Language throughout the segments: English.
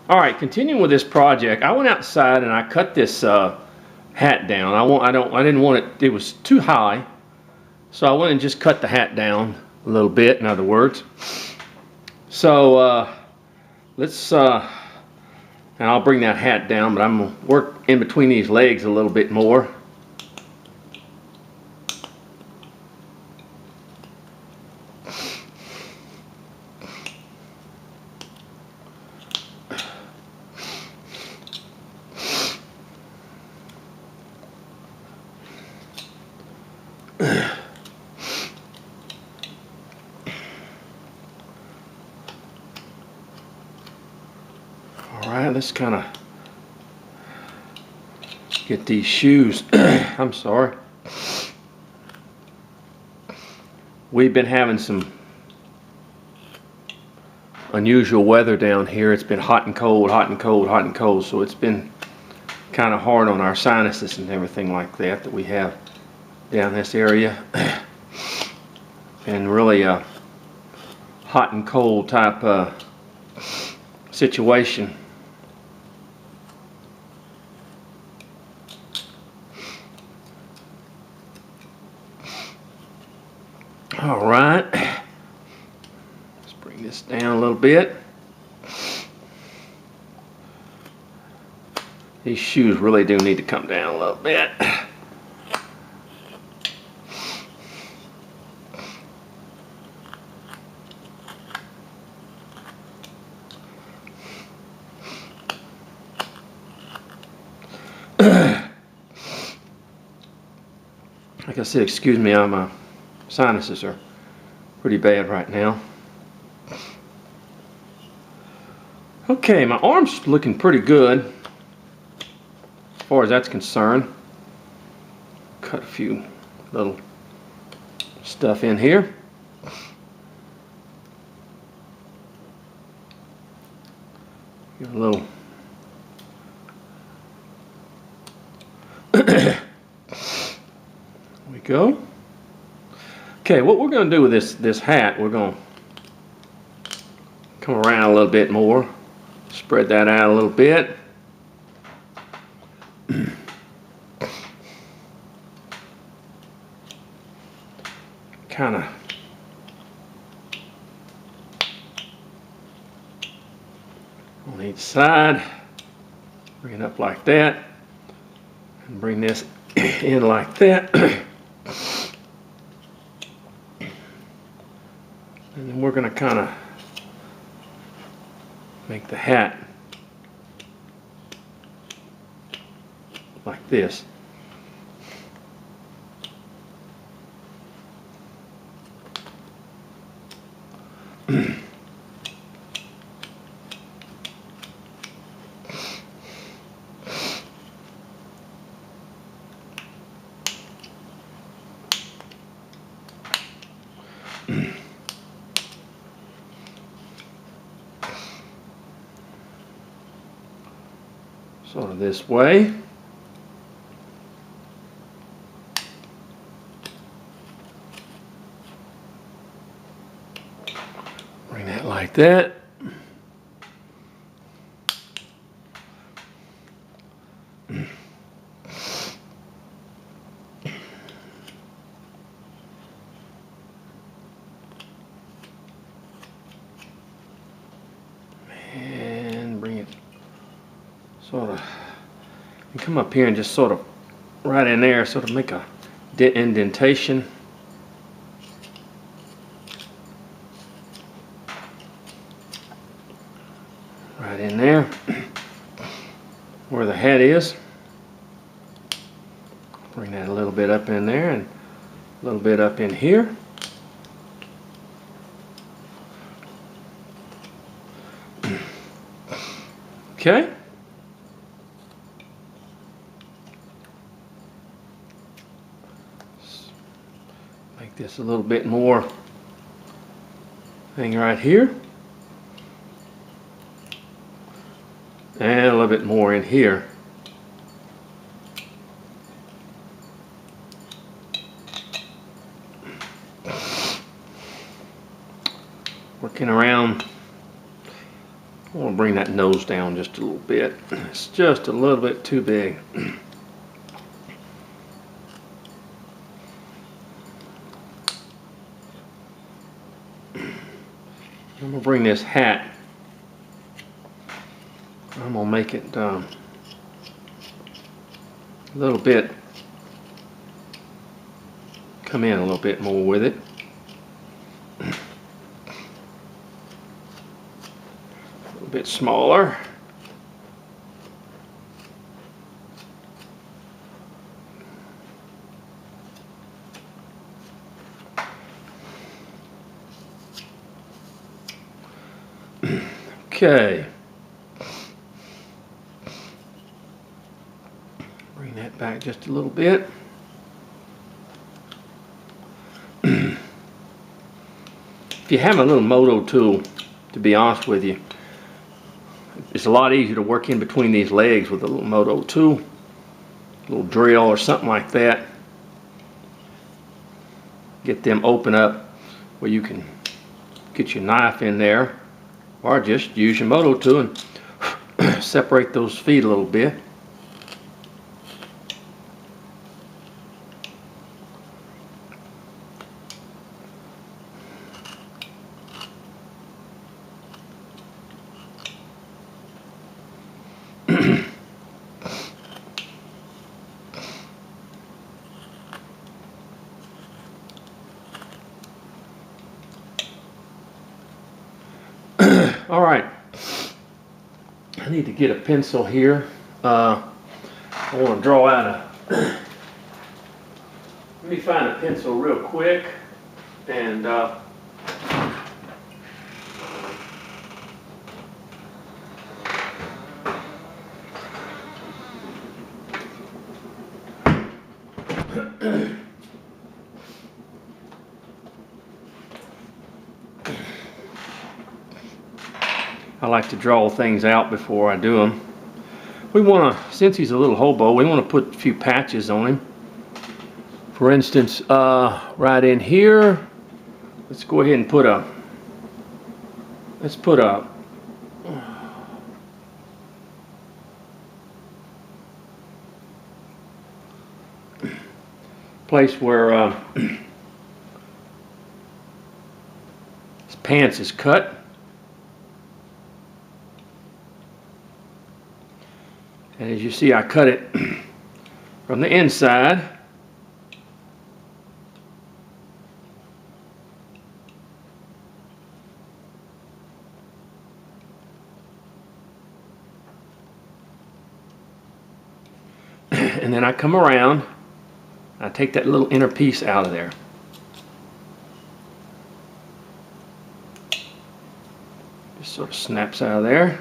All right, continuing with this project, I went outside and I cut this hat down. I didn't want it. It was too high, so I went and just cut the hat down a little bit. In other words, so let's. And I'll bring that hat down, but I'm gonna work in between these legs a little bit more. Alright, let's kind of get these shoes. I'm sorry. We've been having some unusual weather down here. It's been hot and cold, hot and cold, hot and cold, so it's been kind of hard on our sinuses and everything like that we have down this area. And really a hot and cold type situation. All right, let's bring this down a little bit. These shoes really do need to come down a little bit. Like I said, excuse me, my sinuses are pretty bad right now. Okay, my arm's looking pretty good as far as that's concerned. Cut a few little stuff in here. Give a little there we go. Okay, what we're going to do with this hat, we're going to come around a little bit more, spread that out a little bit. Kind of on each side, bring it up like that, and bring this in like that. And then we're going to kind of make the hat like this. Sort of this way. Bring that like that. And bring it sort of, and come up here and just sort of right in there, sort of make a indentation. Right in there where the head is. Bring that a little bit up in there and a little bit up in here. Okay. Make this a little bit more thing right here. And a little bit more in here. Working around I want to bring that nose down just a little bit. It's just a little bit too big. I'm going to bring this hat, I'm going to make it a little bit, come in a little bit more with it. A little bit smaller. Okay. Bring that back just a little bit. If you have a little moto tool, to be honest with you, it's a lot easier to work in between these legs with a little moto tool, a little drill or something like that. Get them open up where you can get your knife in there, or just use your moto tool and separate those feet a little bit. All right, I need to get a pencil here. I want to draw out a, let me find a pencil real quick, and I like to draw things out before I do them. We want to, since he's a little hobo, we want to put a few patches on him. For instance, right in here, let's go ahead and put a, place where his pants is cut. And as you see, I cut it from the inside. And then I come around, I take that little inner piece out of there. Just sort of snaps out of there.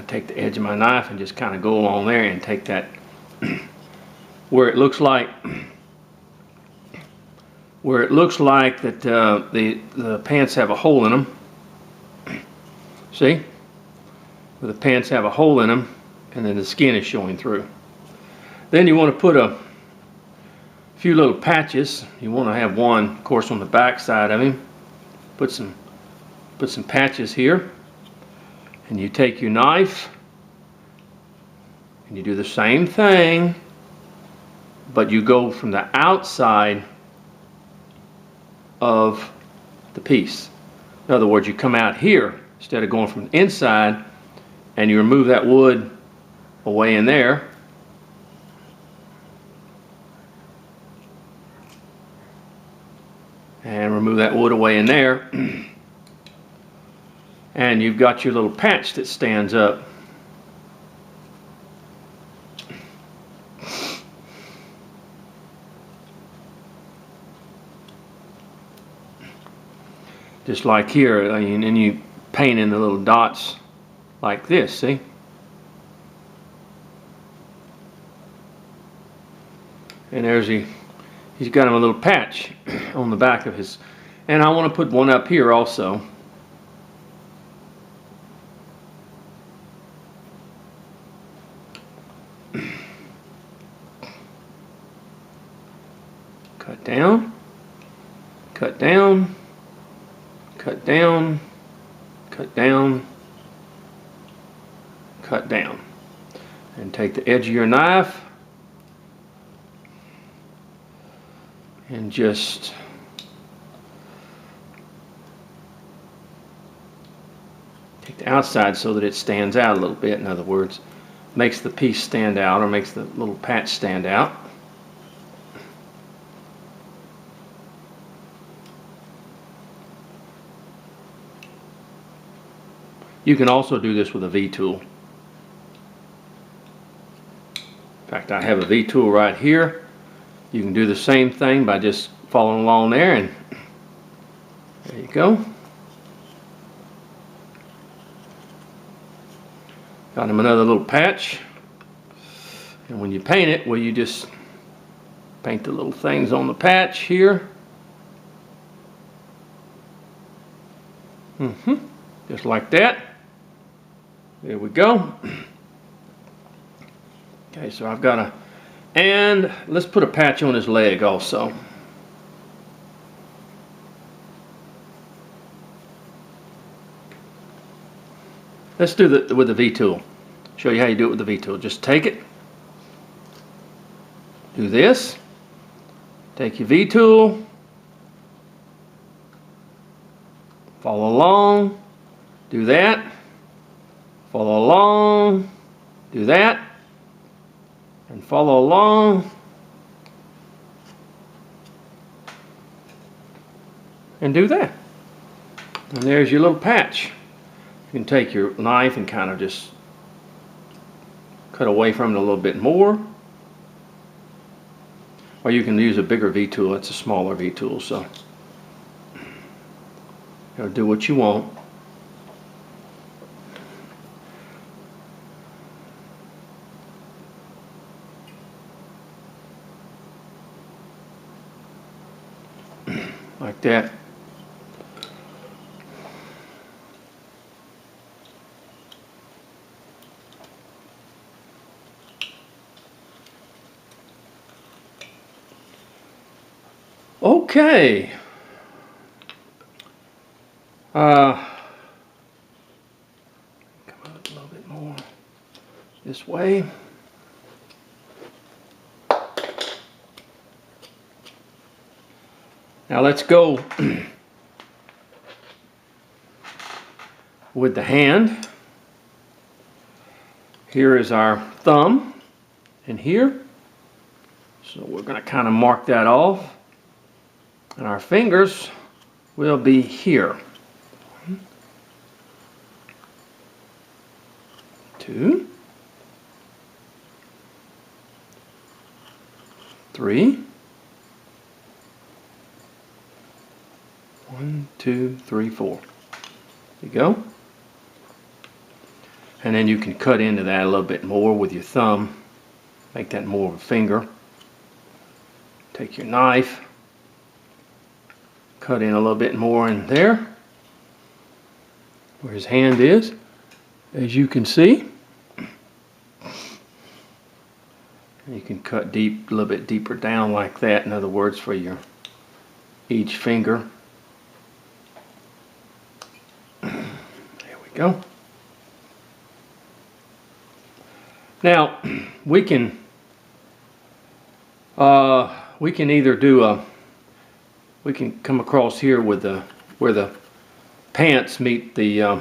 Take the edge of my knife and just kind of go along there and take that where it looks like that the pants have a hole in them. See, where the pants have a hole in them, and then the skin is showing through. Then you want to put a few little patches. You want to have one, of course, on the back side of him. Put some patches here. And you take your knife and you do the same thing, but you go from the outside of the piece. In other words, you come out here instead of going from the inside, and you remove that wood away in there. And remove that wood away in there. And you've got your little patch that stands up. Just like here, and you paint in the little dots like this, see? And there's he's got him a little patch on the back of his, and I want to put one up here also. Cut down, cut down, cut down, cut down, cut down. And take the edge of your knife and just take the outside so that it stands out a little bit. In other words, makes the piece stand out, or makes the little patch stand out. You can also do this with a V-tool. In fact, I have a V-tool right here. You can do the same thing by just following along there, and there you go. Got him another little patch. And when you paint it, well, you just paint the little things on the patch here. Just like that. There we go. Okay, so I've got and let's put a patch on his leg also. Let's do it with the V-tool. Show you how you do it with the V-tool. Just take it, do this, take your V-tool, follow along, do that, follow along, do that, and follow along, and do that. And there's your little patch. You can take your knife and kind of just cut away from it a little bit more. Or you can use a bigger V-tool. It's a smaller V-tool, so you'll do what you want. Like that. Okay. Come up a little bit more this way. Now let's go with the hand. Here is our thumb and here. So we're going to kind of mark that off. And our fingers will be here. 1, 2, 3. 1, 2, 3, 4. There you go. And then you can cut into that a little bit more with your thumb. Make that more of a finger. Take your knife. Cut in a little bit more in there. Where his hand is. As you can see. And you can cut deep, a little bit deeper down like that. In other words, for your each finger. Go. Now we can either do we can come across here with the where the pants meet the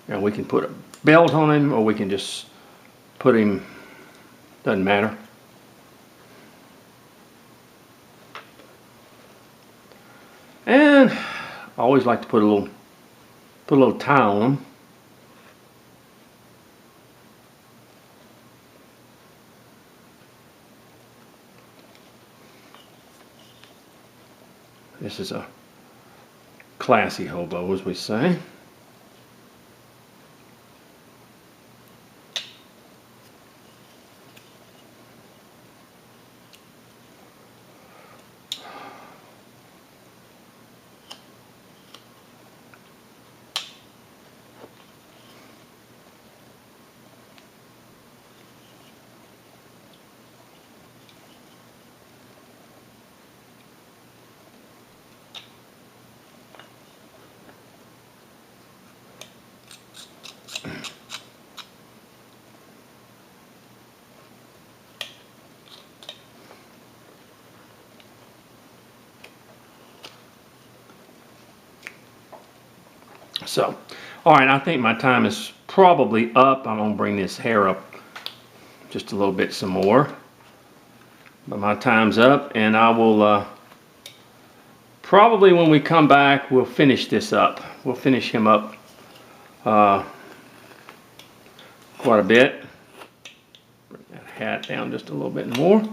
and we can put a belt on him, or we can just put him, doesn't matter. And I always like to put a little tie on him. This is a classy hobo, as we say. So, all right, I think my time is probably up. I'm gonna bring this hair up just a little bit some more. But my time's up, and I will probably, when we come back, we'll finish this up. We'll finish him up quite a bit. Bring that hat down just a little bit more.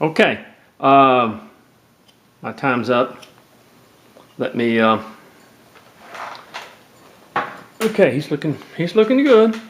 Okay, my time's up. Let me. Okay, he's looking good.